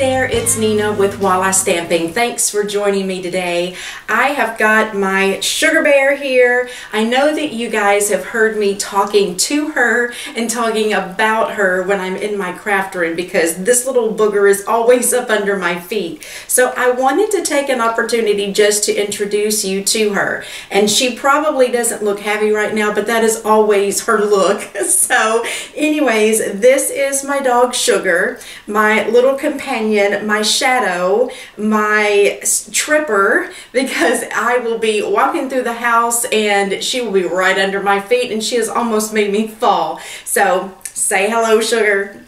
there, it's Nina with Walla Stamping. Thanks for joining me today. I have got my sugar bear here. I know that you guys have heard me talking to her and talking about her when I'm in my craft room because this little booger is always up under my feet. So I wanted to take an opportunity just to introduce you to her. And she probably doesn't look happy right now, but that is always her look. So anyways, this is my dog Sugar, my little companion, my shadow, my tripper, because I will be walking through the house and she will be right under my feet, and she has almost made me fall. So say hello, Sugar.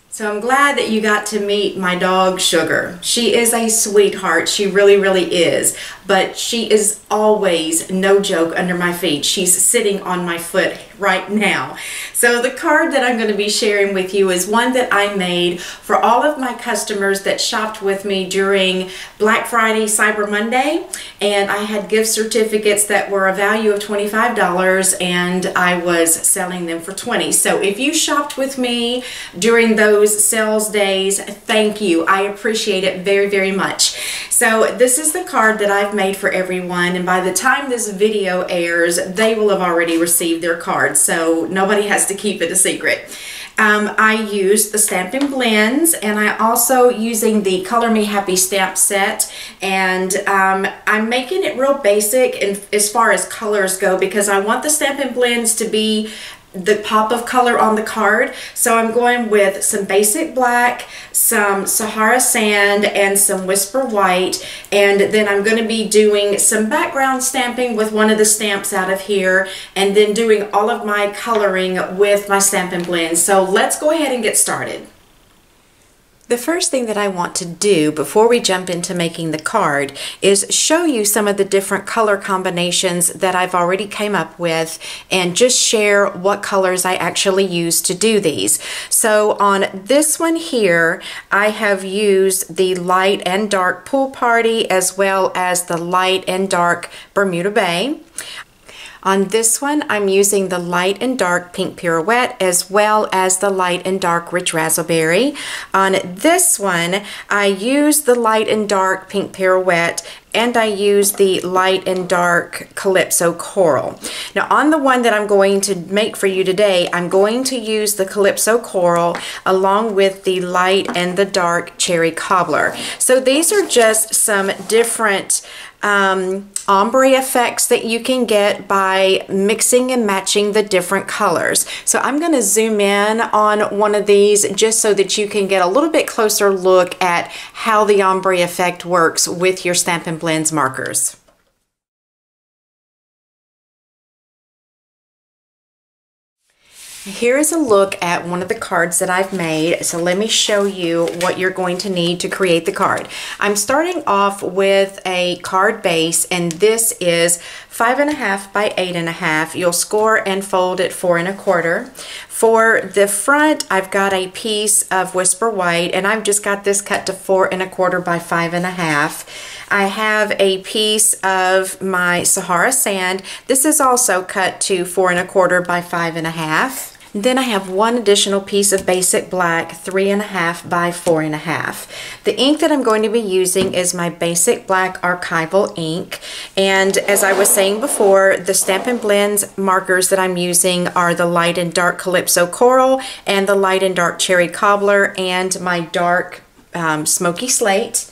So I'm glad that you got to meet my dog Sugar. She is a sweetheart. She really, really is. But she is always, no joke, under my feet. She's sitting on my foot right now. So the card that I'm going to be sharing with you is one that I made for all of my customers that shopped with me during Black Friday, Cyber Monday. And I had gift certificates that were a value of $25 and I was selling them for $20. So if you shopped with me during those sales days, thank you. I appreciate it very, very much. So this is the card that I've made for everyone, and by the time this video airs, they will have already received their card, so nobody has to keep it a secret. I used the Stampin Blends, and I also using the Color Me Happy stamp set, and I'm making it real basic as far as colors go because I want the Stampin Blends to be the pop of color on the card. So I'm going with some basic black, some Sahara sand, and some whisper white, and then I'm going to be doing some background stamping with one of the stamps out of here, and then doing all of my coloring with my Stampin' Blends. So let's go ahead and get started. The first thing that I want to do before we jump into making the card is show you some of the different color combinations that I've already came up with and just share what colors I actually use to do these. So on this one here, I have used the light and dark Pool Party as well as the light and dark Bermuda Bay. On this one, I'm using the light and dark Pink Pirouette as well as the light and dark Rich Razzleberry. On this one, I use the light and dark Pink Pirouette and I use the light and dark Calypso Coral. Now on the one that I'm going to make for you today, I'm going to use the Calypso Coral along with the light and the dark Cherry Cobbler. So these are just some different ombre effects that you can get by mixing and matching the different colors. So I'm going to zoom in on one of these just so that you can get a little bit closer look at how the ombre effect works with your Stampin' Blends markers. Here is a look at one of the cards that I've made. So let me show you what you're going to need to create the card. I'm starting off with a card base, and this is 5.5 by 8.5. You'll score and fold it 4 1/4. For the front, I've got a piece of Whisper White, and I've just got this cut to 4 1/4 by 5.5. I have a piece of my Sahara Sand. This is also cut to 4 1/4 by 5.5. Then I have one additional piece of basic black, 3.5 by 4.5. The ink that I'm going to be using is my basic black archival ink, and as I was saying before, the Stampin' Blends markers that I'm using are the light and dark Calypso Coral and the light and dark Cherry Cobbler and my dark Smoky Slate.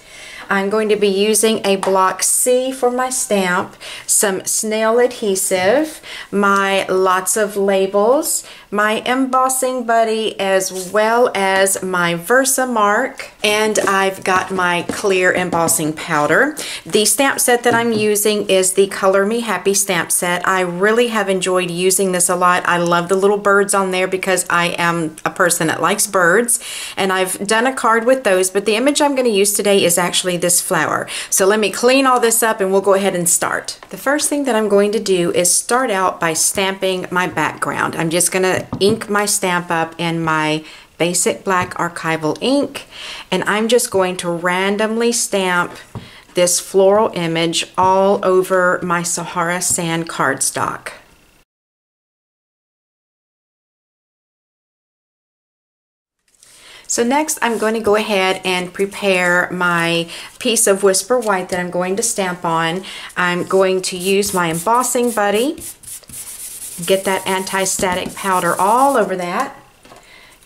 I'm going to be using a block C for my stamp, some snail adhesive, my lots of labels, my embossing buddy, as well as my Versamark, and I've got my clear embossing powder. The stamp set that I'm using is the Color Me Happy stamp set. I really have enjoyed using this a lot. I love the little birds on there because I am a person that likes birds, and I've done a card with those, but the image I'm going to use today is actually this flower. So let me clean all this up and we'll go ahead and start. The first thing that I'm going to do is start out by stamping my background. I'm just going to ink my stamp up in my basic black archival ink, and I'm just going to randomly stamp this floral image all over my Sahara Sand cardstock. So next I'm going to go ahead and prepare my piece of Whisper White that I'm going to stamp on. I'm going to use my embossing buddy, get that anti-static powder all over that,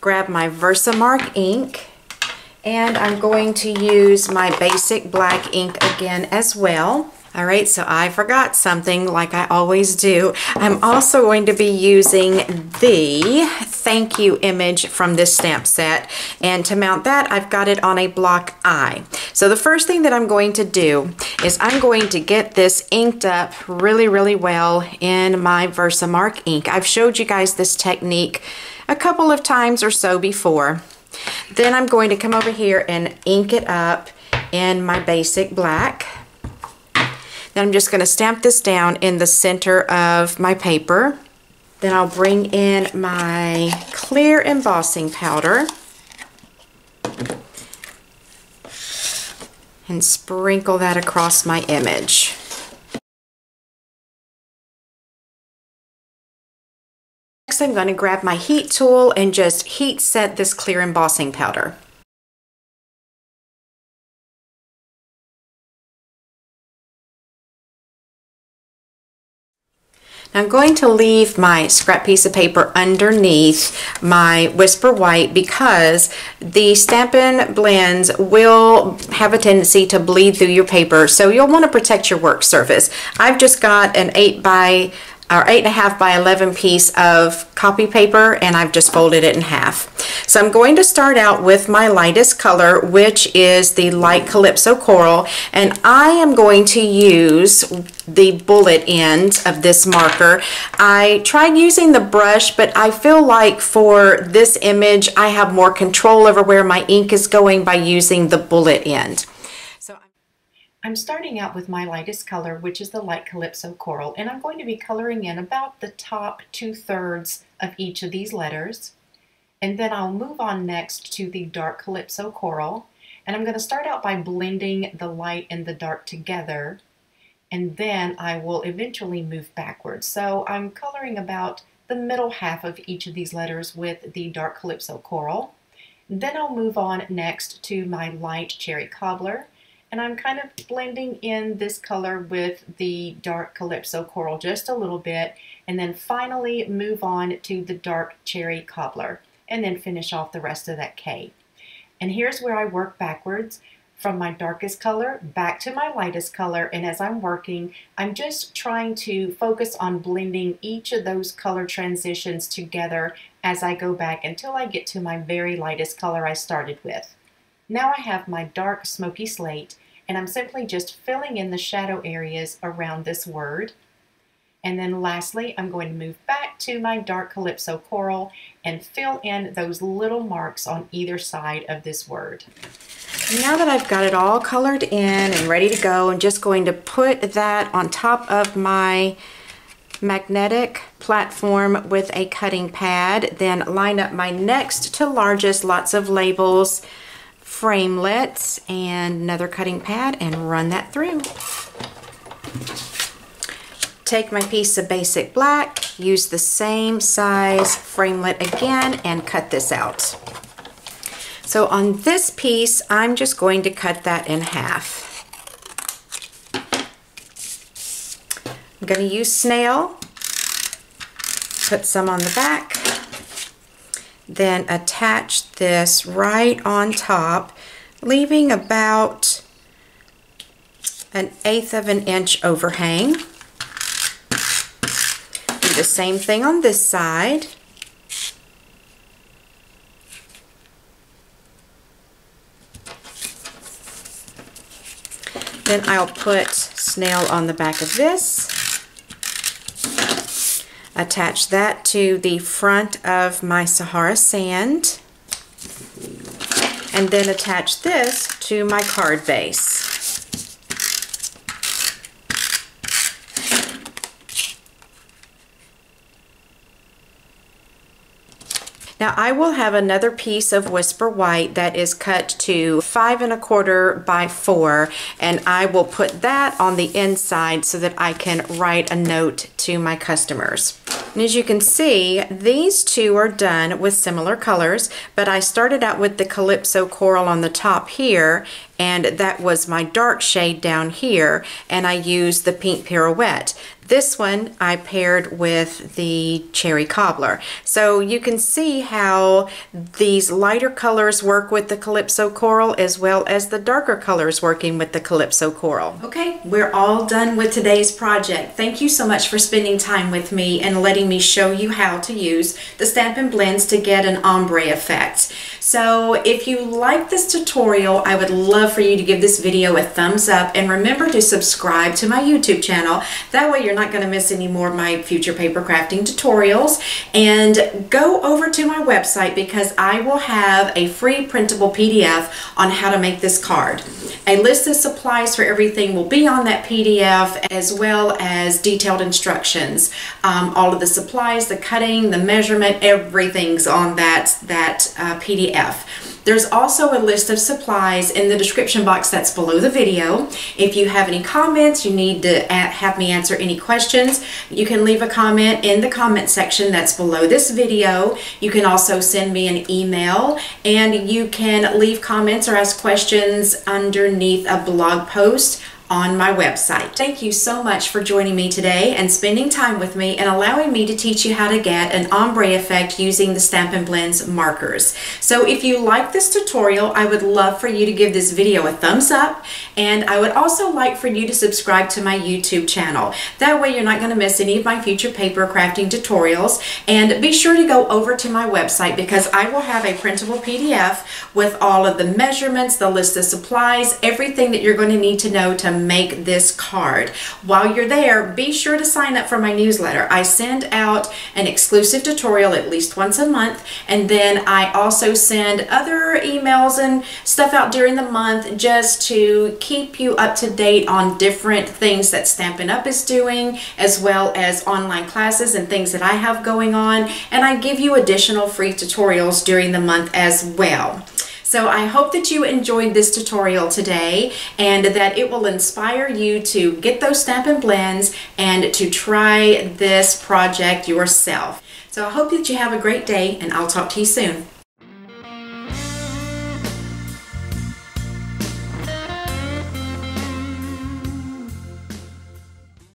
grab my Versamark ink, and I'm going to use my basic black ink again as well. All right, so I forgot something like I always do. I'm also going to be using the thank you image from this stamp set. And to mount that, I've got it on a block I. So the first thing that I'm going to do is I'm going to get this inked up really, really well in my Versamark ink. I've showed you guys this technique a couple of times or so before. Then I'm going to come over here and ink it up in my basic black. Then I'm just going to stamp this down in the center of my paper. Then I'll bring in my clear embossing powder and sprinkle that across my image. Next, I'm going to grab my heat tool and just heat set this clear embossing powder. I'm going to leave my scrap piece of paper underneath my Whisper White because the Stampin' Blends will have a tendency to bleed through your paper, so you'll want to protect your work surface. I've just got an 8.5 by 11 piece of copy paper, and I've just folded it in half. So I'm going to start out with my lightest color, which is the light Calypso Coral, and I am going to use the bullet end of this marker. I tried using the brush, but I feel like for this image I have more control over where my ink is going by using the bullet end. So I'm starting out with my lightest color, which is the light Calypso Coral, and I'm going to be coloring in about the top 2/3 of each of these letters. And then I'll move on next to the dark Calypso Coral, and I'm going to start out by blending the light and the dark together, and then I will eventually move backwards. So I'm coloring about the middle half of each of these letters with the dark Calypso Coral. Then I'll move on next to my light Cherry Cobbler, and I'm kind of blending in this color with the dark Calypso Coral just a little bit, and then finally move on to the dark Cherry Cobbler, and then finish off the rest of that K. And here's where I work backwards from my darkest color back to my lightest color, and as I'm working, I'm just trying to focus on blending each of those color transitions together as I go back until I get to my very lightest color I started with. Now I have my dark smoky slate, and I'm simply just filling in the shadow areas around this word. And then lastly, I'm going to move back to my dark Calypso Coral and fill in those little marks on either side of this word. Now that I've got it all colored in and ready to go, I'm just going to put that on top of my magnetic platform with a cutting pad, then line up my next to largest lots of labels, framelits, and another cutting pad, and run that through. Take my piece of basic black, use the same size framelit again, and cut this out. So on this piece, I'm just going to cut that in half. I'm going to use snail, put some on the back, then attach this right on top, leaving about 1/8 of an inch overhang. The same thing on this side. Then I'll put snail on the back of this, attach that to the front of my Sahara sand, and then attach this to my card base. Now I will have another piece of Whisper White that is cut to 5 1/4 by 4, and I will put that on the inside so that I can write a note to my customers. And as you can see, these two are done with similar colors, but I started out with the Calypso Coral on the top here, and that was my dark shade down here, and I used the Pink Pirouette. This one I paired with the Cherry Cobbler. So you can see how these lighter colors work with the Calypso Coral as well as the darker colors working with the Calypso Coral. Okay, we're all done with today's project. Thank you so much for spending time with me and letting me show you how to use the Stampin' Blends to get an ombre effect. So if you like this tutorial, I would love for you to give this video a thumbs up, and remember to subscribe to my YouTube channel. That way you're not going to miss any more of my future paper crafting tutorials. And go over to my website because I will have a free printable PDF on how to make this card. A list of supplies for everything will be on that PDF, as well as detailed instructions. All of the supplies, the cutting, the measurement, everything's on that PDF. There's also a list of supplies in the description box that's below the video. If you have any comments, you need to have me answer any questions, you can leave a comment in the comment section that's below this video. You can also send me an email, and you can leave comments or ask questions underneath a blog post on my website. Thank you so much for joining me today and spending time with me and allowing me to teach you how to get an ombre effect using the Stampin' Blends markers. So if you like this tutorial, I would love for you to give this video a thumbs up, and I would also like for you to subscribe to my YouTube channel. That way you're not going to miss any of my future paper crafting tutorials. And be sure to go over to my website because I will have a printable PDF with all of the measurements, the list of supplies, everything that you're going to need to know to make this card. While you're there, be sure to sign up for my newsletter. I send out an exclusive tutorial at least once a month, and then I also send other emails and stuff out during the month just to keep you up to date on different things that Stampin' Up is doing, as well as online classes and things that I have going on, and I give you additional free tutorials during the month as well. So I hope that you enjoyed this tutorial today and that it will inspire you to get those Stampin' Blends and to try this project yourself. So I hope that you have a great day, and I'll talk to you soon.